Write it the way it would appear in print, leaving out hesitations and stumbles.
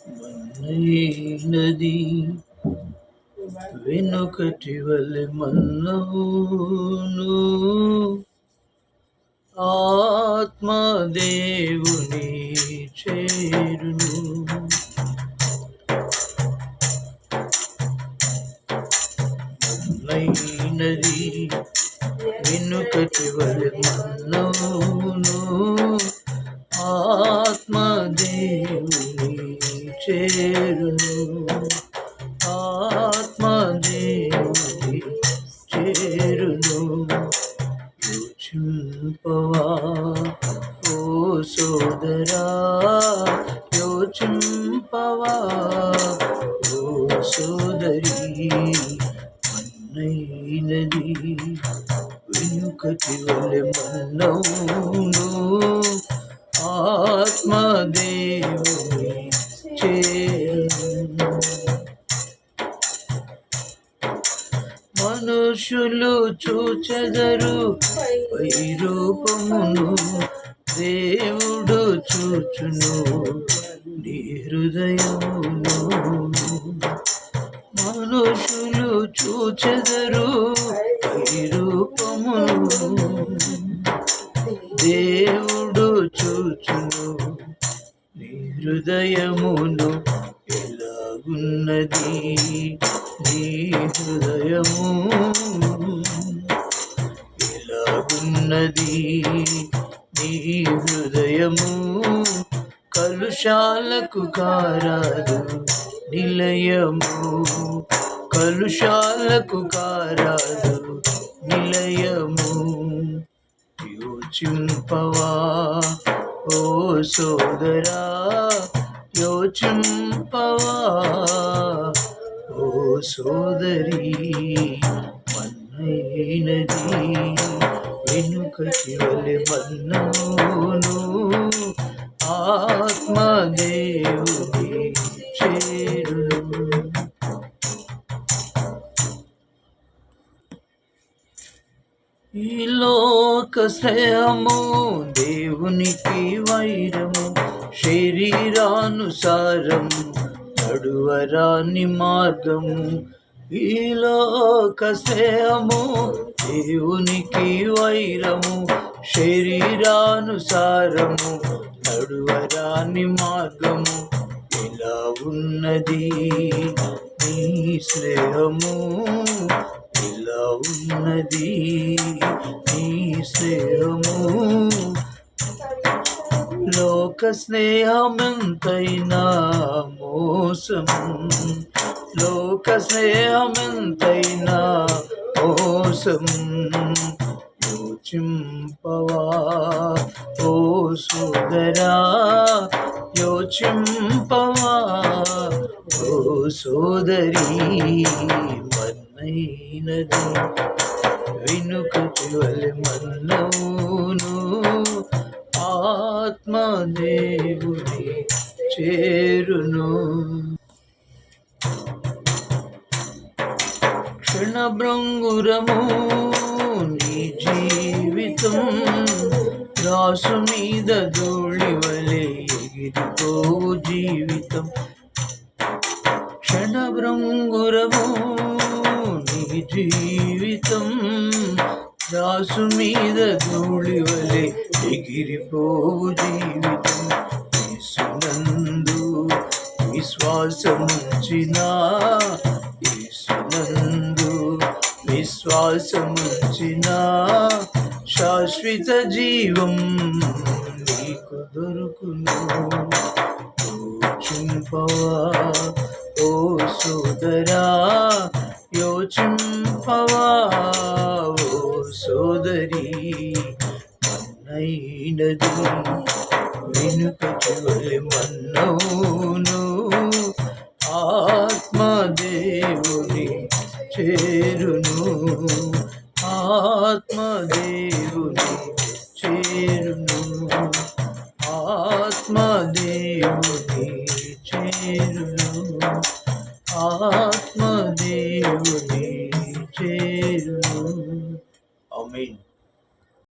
మన్నైనది వెనుకటి వలె మన్నవును ఆత్మదేవుని చేరును. మన్నైనది వెనుకటి వలె మన్నవును ఆత్మదేవుని చేరును. ఆత్మదేవుని చేరును. యోచింపవా ఓ సోదరా, యోచింపవా ఓ సోదరి, మన్నైనది వెనుకటి వలె మన్నవును ఆత్మదేవుని చేరును. మనుషులు చూచెదరు పై రూపమును, దేవుడు చూచును నీ హృదయమును. మనుషులు చూచెదరు పై రూపమును, దేవుడు చూచును నీ హృదయమును. ఎలాగున్నది నీ హృదయము, ఎలాగున్నది నీ హృదయము. కలుషాలకు కారాదు నిలయము, కలుషాలకు కారాదు నిలయము. యోచింపవా ఓ సోదరా, యోచింపవా ఓ సోదరి, మన్నైనది వెనుకటి వలె మన్నవును ఆత్మదేవుని చేరును. ఈ లోక శ్రేయము దేవునికి వైరము, శరీరానుసారము నడువరాని మార్గము. ఈ లోక శ్రేయము దేవునికి వైరము, శరీరానుసారము నడువరాని మార్గము. ఎలా ఉన్నది నీ శ్రేయము, ఎలా ఉన్నది నీ శ్రేయము. లోక స్నేహమెంతైనా మోసం, లోక స్నేహమెంతైనా మోసం. యోచింపవా ఓ సోదరా, యోచింపవా ఓ సోదరి, మన్నైనది వెనుకటి వలె మన్నవును ఆత్మదేవుని చేరును. క్షణభంగురము నీ జీవితం, రాసు మీద ధూళి వలె ఎగిరిపోవు జీవితం. క్షణభంగురము నీ జీవితం, రాసు మీద ధూళి వలె ఎగిరిపోవు జీవితం. యేసునందు విశ్వాసముంచినా, యేసునందు విశ్వాసముంచినా శాశ్వత జీవం నీకు దొరుకును. యోచింపవా ఓ సోదరా, యోచింపవా ఓ సోదరి, మన్నైనది వెనుకటి వలె మన్నవును ఆత్మదేవుని చేరును.